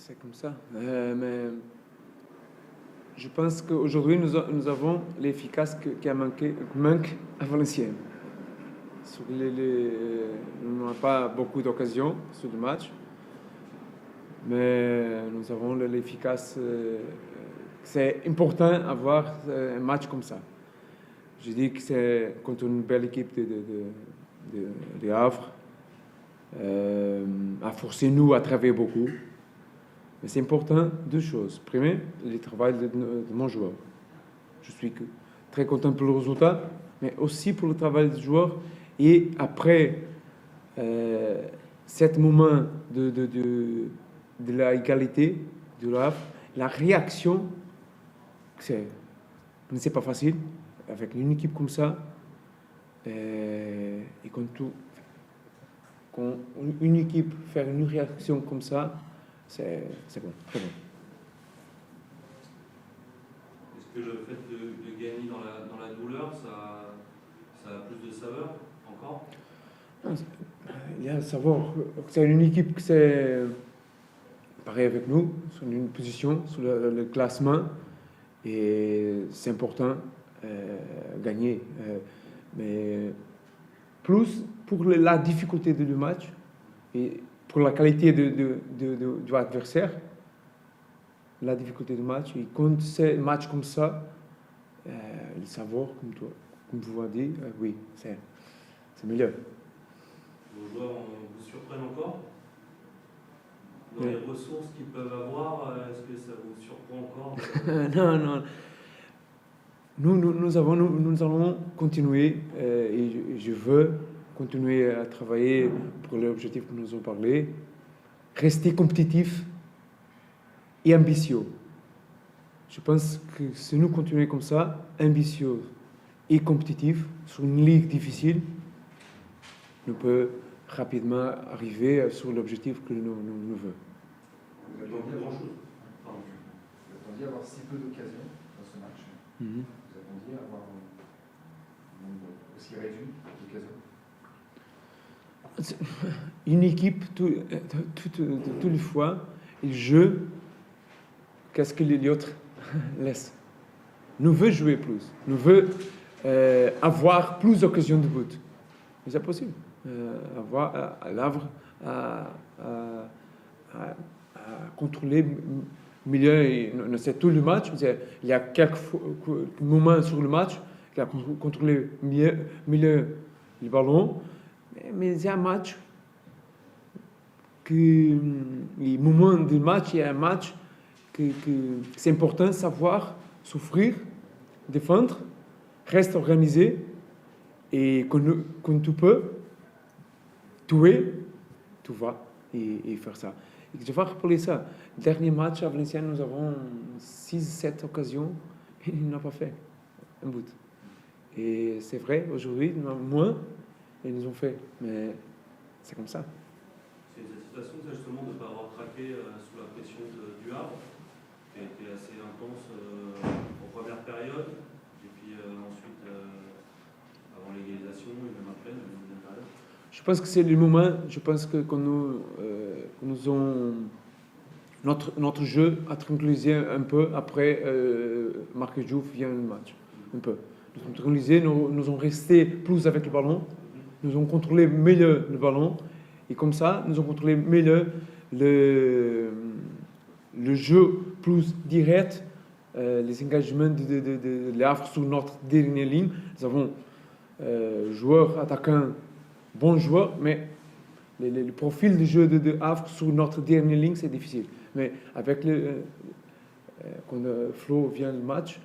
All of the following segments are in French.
c'est comme ça. Mais je pense qu'aujourd'hui, nous avons l'efficace qui manque à Valenciennes. Nous n'avons pas beaucoup d'occasions sur le match, mais nous avons l'efficace. C'est important d'avoir un match comme ça. Je dis que c'est contre une belle équipe de Havre, à forcer nous à travailler beaucoup. Mais c'est important deux choses. Premier, le travail de mon joueur. Je suis très content pour le résultat, mais aussi pour le travail du joueur. Et après cet moment de la égalité, de la réaction, c'est pas facile avec une équipe comme ça. Et quand une équipe fait une réaction comme ça, c'est bon, très bon. Est-ce que le fait de gagner dans la douleur, ça a plus de saveur encore? Il y a à savoir, c'est une équipe qui c'est pareil avec nous, sur une position, sur le classement, et c'est important gagner. Mais plus pour la difficulté du match et pour la qualité du adversaire, la difficulté du match, et quand c'est un match comme ça, le savoir, comme vous avez dit, oui, c'est meilleur. Vos joueurs vous surprennent encore dans les ressources qu'ils peuvent avoir? Est-ce que ça vous surprend encore? Non. Nous allons continuer et je veux continuer à travailler pour l'objectif que nous avons parlé, rester compétitif et ambitieux. Je pense que si nous continuons comme ça, ambitieux et compétitif, sur une ligue difficile, nous pouvons rapidement arriver sur l'objectif que nous voulons. Vous attendiez grand-chose. Vous attendiez avoir si peu d'occasions dans ce match. Vous attendiez avoir un nombre aussi réduit d'occasions. Une équipe, toutes les fois, il joue qu'est-ce que les autres laissent. Nous voulons jouer plus. Nous voulons avoir plus d'occasions de but. Mais c'est possible. Avoir à l'Havre à contrôler milieu, c'est tout le match. Il y a quelques moments sur le match qui a contrôlé milieu le ballon, mais il y a un match les moments du match, il y a un match que c'est important de savoir souffrir, défendre, rester organisé et quand tu peux tuer, tu vas et faire ça. Et je vais rappeler ça. Le dernier match à Valenciennes, nous avons 6-7 occasions et il n'a pas fait un but. Et c'est vrai, aujourd'hui, nous avons moins et nous ont fait. Mais c'est comme ça. C'est une satisfaction, justement, de ne pas avoir craqué sous la pression du Havre, qui a été assez intense en première période, et puis ensuite, avant l'égalisation, et même après, dans la deuxième période. Je pense que c'est le moment, je pense que quand nous ont notre jeu a tranquillisé un peu après Marc Jouf vient le match, un peu. Nous sommes tranquillisés, nous sommes restés plus avec le ballon, nous avons contrôlé mieux le ballon, et comme ça, nous avons contrôlé mieux le jeu plus direct, les engagements de l'Havre sur notre dernière ligne. Nous avons joueurs, attaquants, bons joueurs, mais le profil de jeu de Havre sur notre dernière ligne, c'est difficile. Mais avec quand Flo vient le match,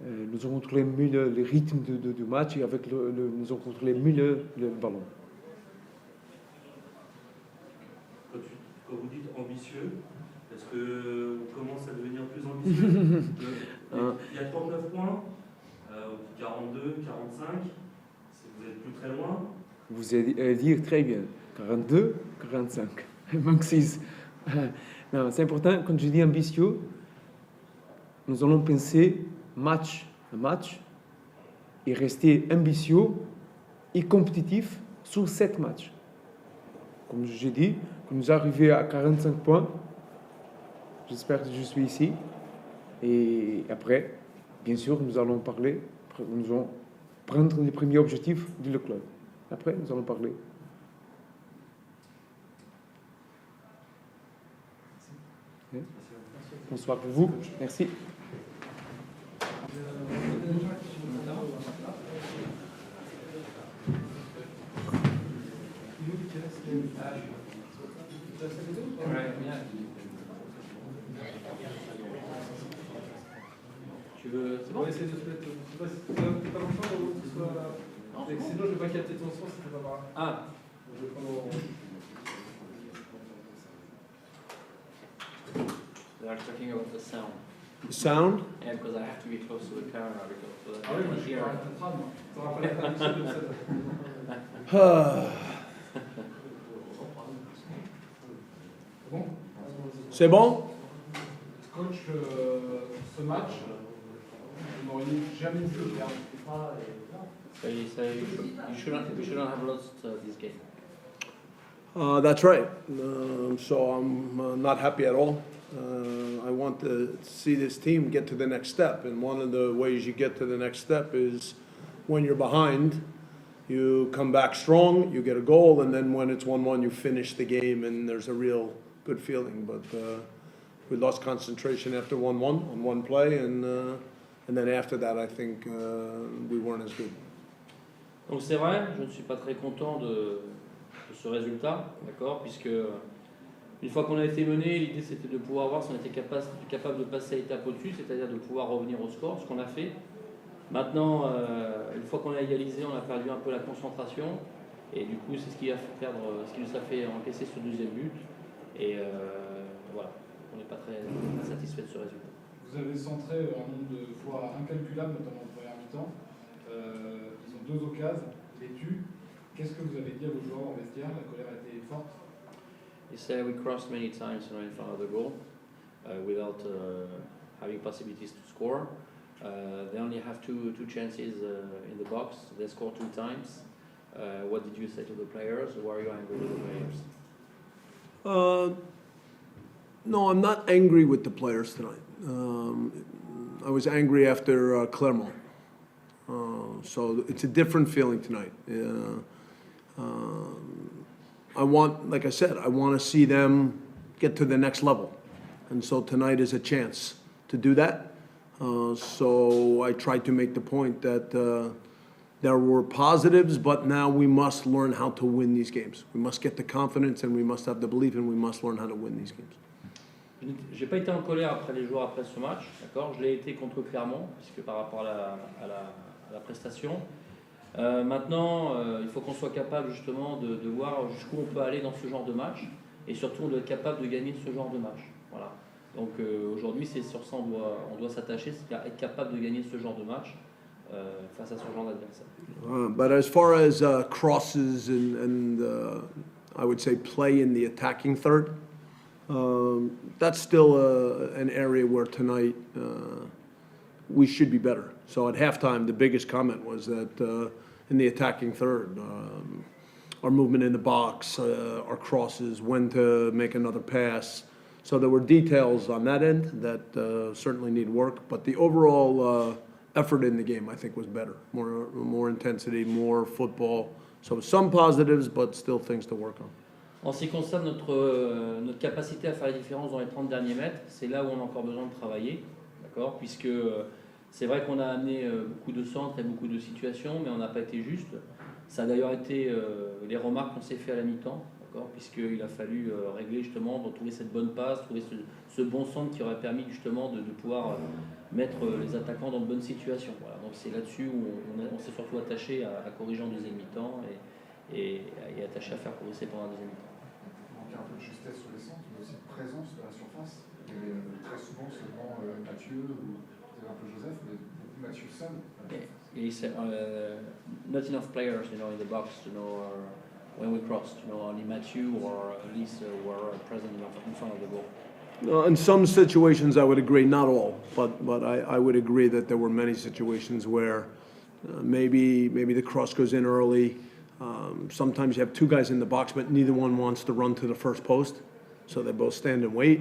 nous avons contrôlé mieux le rythme du match et avec nous avons contrôlé mieux le ballon. Quand vous dites ambitieux, est-ce que on commence à devenir plus ambitieux? Il y a 39 points, 42, 45, vous êtes plus très loin. Vous allez dire très bien, 42, 45, il manque 6. Non, c'est important, quand je dis ambitieux, nous allons penser match à match et rester ambitieux et compétitif sur 7 matchs. Comme j'ai dit, quand nous arrivons à 45 points, J'espère que je suis ici. Et après, bien sûr, nous allons parler, nous allons prendre les premiers objectifs du club. Après, nous allons parler. Bonsoir pour vous. Merci. Tu veux. C'est bon. On va essayer de se mettre. Je sais pas si tu pas longtemps pour que ce soit. Sinon, je vais pas capter ton son si tu vas voir. Ah. Je vais prendre. They are talking about the sound. Sound? Yeah, because I have to be close to the camera because so that Ah oui, I moi can je suis hear. pas un crâne. Tu n'auras pas la traduction de ça. Bon. C'est bon? Coach, ce match, je n'aurais jamais dû le perdre. So you say we shouldn't have lost this game. That's right. So I'm not happy at all. I want to see this team get to the next step, and one of the ways you get to the next step is when you're behind, you come back strong, you get a goal, and then when it's 1-1, you finish the game, and there's a real good feeling. But we lost concentration after 1-1 on one play, and then after that, I think we weren't as good. Donc c'est vrai, je ne suis pas très content de ce résultat, d'accord, puisque une fois qu'on a été mené, l'idée c'était de pouvoir voir si on était capable de passer à l'étape au-dessus, c'est-à-dire de pouvoir revenir au score, ce qu'on a fait. Maintenant, une fois qu'on a égalisé, on a perdu un peu la concentration, et du coup c'est ce qui nous a fait encaisser ce deuxième but, et voilà, on n'est pas très satisfait de ce résultat. Vous avez centré un nombre de fois incalculable, notamment en première mi-temps. Ils ont 2 occasions, les tuent. Qu'est-ce que vous avez dit à vos joueurs en vestiaire? La colère a été forte. You say we crossed many times in front of the goal without having possibilities to score. They only have two chances in the box. They scored 2 times. What did you say to the players? Were you angry with the players? No, I'm not angry with the players tonight. I was angry after Clermont. So it's a different feeling tonight. I want, like I said, I want to see them get to the next level. And so tonight is a chance to do that. So I tried to make the point that there were positives, but now we must learn how to win these games. We must get the confidence and we must have the belief and we must learn how to win these games. J'ai pas été en colère après les joueurs après ce match, d'accord. Je l'ai été contre Clermont, puisque par rapport à la prestation. Maintenant, il faut qu'on soit capable justement de voir jusqu'où on peut aller dans ce genre de match, et surtout on doit être capable de gagner ce genre de match. Voilà. Donc aujourd'hui, c'est sur ça on doit s'attacher, c'est à être capable de gagner ce genre de match face à ce genre d'adversaire. But as far as crosses and I would say play in the attacking third, that's still an area where tonight we should be better. So at halftime, the biggest comment was that in the attacking third, our movement in the box, our crosses, when to make another pass. So there were details on that end that certainly need work, but the overall effort in the game, I think, was better. More intensity, more football. So some positives, but still things to work on. En ce qui concerne notre capacité à faire la différence dans les 30 derniers mètres, c'est là où on a encore besoin de travailler, d'accord, puisque c'est vrai qu'on a amené beaucoup de centres et beaucoup de situations, mais on n'a pas été juste. Ça a d'ailleurs été les remarques qu'on s'est fait à la mi-temps, d'accord, puisqu'il a fallu régler justement, de trouver cette bonne passe, trouver ce bon centre qui aurait permis justement de pouvoir mettre les attaquants dans de bonnes situations. Voilà. Donc c'est là-dessus où on s'est surtout attaché à corriger en deuxième mi-temps et attaché à faire progresser pendant la deuxième mi-temps. Il manquait un peu de justesse sur les centres, mais aussi de présence de la surface. Il y avait très souvent seulement Mathieu ou un peu Joseph, mais beaucoup Mathieu seul. He said not enough players, in the box, when we crossed, only Mathieu or Elise were present in front of the goal. In some situations, I would agree, not all, but I would agree that there were many situations where maybe the cross goes in early. Sometimes you have 2 guys in the box, but neither one wants to run to the first post, so they both stand and wait.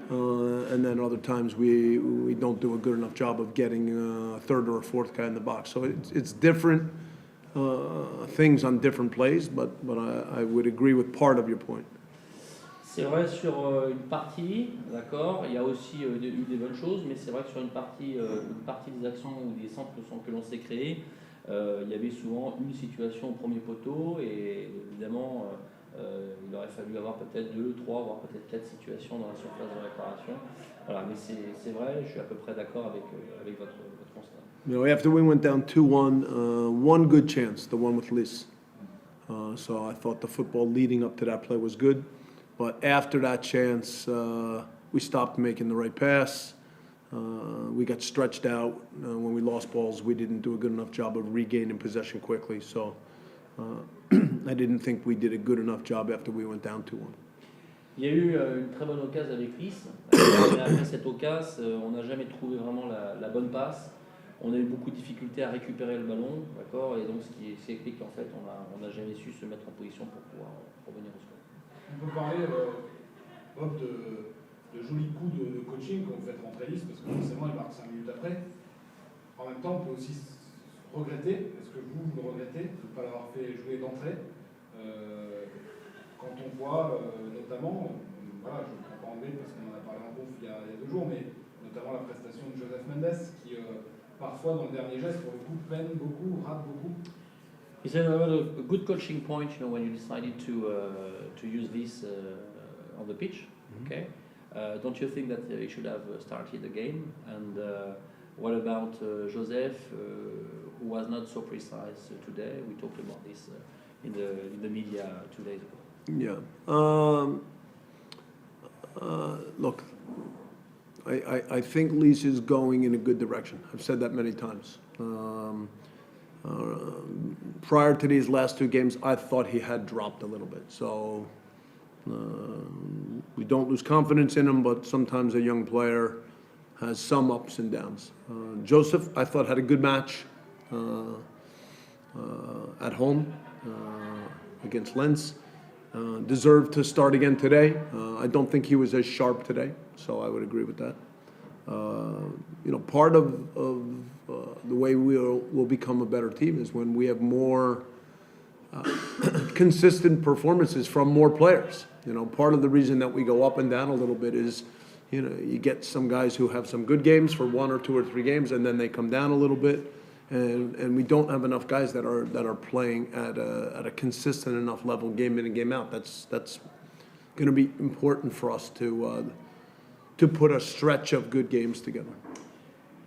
and then other times we don't do a good enough job of getting a third or a fourth guy in the box. So it's different things on different plays, but I would agree with part of your point. C'est vrai sur une partie, d'accord, il y a aussi eu des bonnes choses, mais c'est vrai que sur une partie des actions ou des centres que l'on s'est créés, il y avait souvent une situation au premier poteau et évidemment il aurait fallu avoir peut-être 2, 3, voire peut-être 4 situations dans la surface de réparation. Voilà, mais c'est vrai, je suis à peu près d'accord avec votre constat. You know, after we went down 2-1, one good chance, the one with Liss. So I thought the football leading up to that play was good. But after that chance, we stopped making the right pass. We got stretched out. When we lost balls, we didn't do a good enough job of regaining possession quickly. So I didn't think we did a good enough job after we went down 2-1. Il y a eu une très bonne occasion avec Liss. Après cette occasion, on n'a jamais trouvé vraiment la bonne passe. On a eu beaucoup de difficultés à récupérer le ballon, d'accord, et donc ce qui explique qu'en fait on n'a jamais su se mettre en position pour pouvoir revenir au score. On peut parler, Bob, de jolis coups de coaching quand vous faites rentrer Liss, parce que forcément il marque 5 minutes après. En même temps, on peut aussi regretter, est-ce que vous le regrettez, de ne pas l'avoir fait jouer d'entrée, quand on voit notamment, voilà, je ne prends pas en parce qu'on en a parlé en conf il y a 2 jours, mais notamment la prestation de Joseph Mendes, qui parfois dans le dernier geste, pour le coup, peine beaucoup, rate beaucoup. He said a good coaching point, you know, when you decided to use this on the pitch. Mm-hmm. Okay, don't you think that he should have started the game? And what about Joseph, who was not so precise today? We talked about this in the media 2 days ago. Yeah. Look, I think Liss is going in a good direction. I've said that many times. Prior to these last 2 games, I thought he had dropped a little bit. So we don't lose confidence in him, but sometimes a young player has some ups and downs. Joseph, I thought, had a good match at home against Lens. Deserved to start again today. I don't think he was as sharp today, so I would agree with that. You know, part of the way we'll become a better team is when we have more consistent performances from more players. You know, part of the reason that we go up and down a little bit is, you know, you get some guys who have some good games for 1 or 2 or 3 games, and then they come down a little bit, and we don't have enough guys that are playing at a consistent enough level, game in and game out. That's going to be important for us to put a stretch of good games together.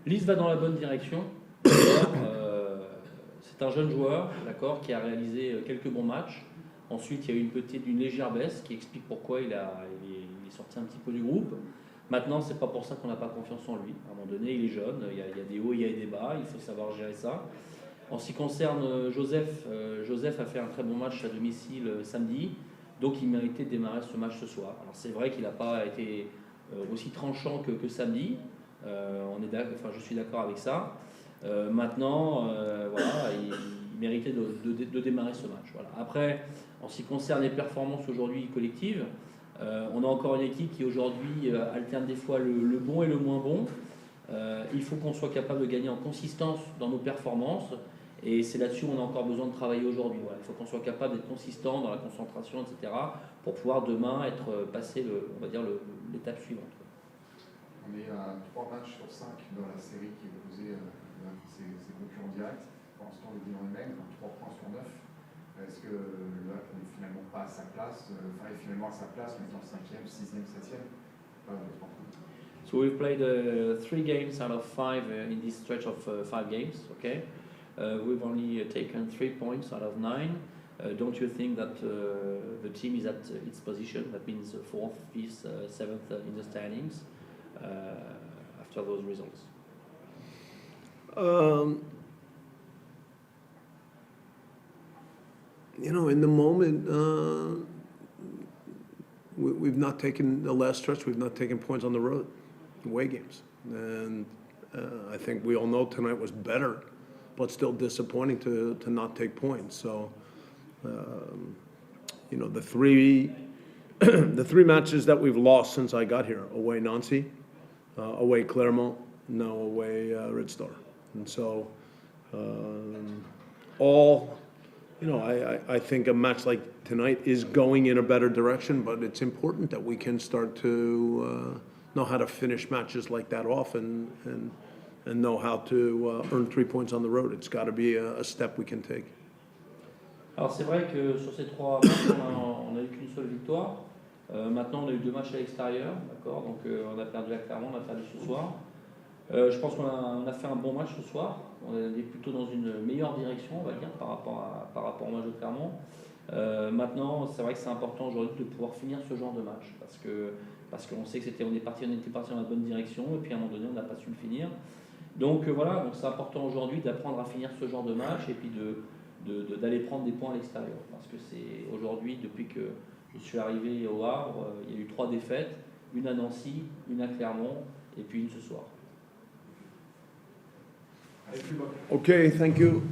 Liss va dans la bonne direction. C'est un jeune joueur, d'accord, qui a réalisé quelques bons matchs. Ensuite, il y a eu une légère baisse qui explique pourquoi il est sorti un petit peu du groupe. Maintenant, c'est pas pour ça qu'on n'a pas confiance en lui. À un moment donné, il est jeune, il y a des hauts, il y a des bas, il faut savoir gérer ça. En ce qui concerne Joseph, Joseph a fait un très bon match à domicile samedi, donc il méritait de démarrer ce match ce soir. Alors c'est vrai qu'il n'a pas été aussi tranchant que samedi. Je suis d'accord avec ça. Maintenant, voilà, il méritait de démarrer ce match. Voilà. Après, en ce qui concerne les performances aujourd'hui collectives, on a encore une équipe qui aujourd'hui alterne des fois le bon et le moins bon. Il faut qu'on soit capable de gagner en consistance dans nos performances. Et c'est là-dessus où on a encore besoin de travailler aujourd'hui. Voilà. Il faut qu'on soit capable d'être consistant dans la concentration, etc., pour pouvoir demain passer l'étape suivante. On est à 3 matchs sur 5 dans la série qui est opposée à ses concurrents directs. Pour l'instant, le bilan est maigre, 3 points sur 9. Est-ce que là, on n'est finalement pas à sa place, est finalement à sa place, mais en 5e, 6e, 7e So we've played 3 games out of 5 in this stretch of 5 games, okay? We've only taken 3 points out of 9. Don't you think that the team is at its position? That means 4th, 5th, 7th in the standings after those results? You know, in the moment, we've not taken the last stretch. We've not taken points on the road, away games, and I think we all know tonight was better, but still disappointing to not take points. So, you know, the 3 the 3 matches that we've lost since I got here, away Nancy, away Clermont, now away Red Star. And so, I think a match like tonight is going in a better direction, but it's important that we can start to know how to finish matches like that off and know how to earn 3 points on the road. It's got to be a step we can take. Alors c'est vrai que sur ces 3 matchs, on n'a eu qu'une seule victoire. Maintenant, on a eu 2 matchs à l'extérieur, d'accord. Donc on a perdu à Clermont, on a perdu ce soir. Je pense qu'on a fait un bon match ce soir. On est plutôt dans une meilleure direction, on va dire, par rapport au match de Clermont. Maintenant, c'est vrai que c'est important aujourd'hui de pouvoir finir ce genre de match parce qu'on sait que on était parti dans la bonne direction et puis à un moment donné, on n'a pas su le finir. Donc voilà, donc c'est important aujourd'hui d'apprendre à finir ce genre de match et puis d'aller prendre des points à l'extérieur. Parce que c'est aujourd'hui, depuis que je suis arrivé au Havre, il y a eu 3 défaites, une à Nancy, une à Clermont et puis une ce soir. Okay, thank you.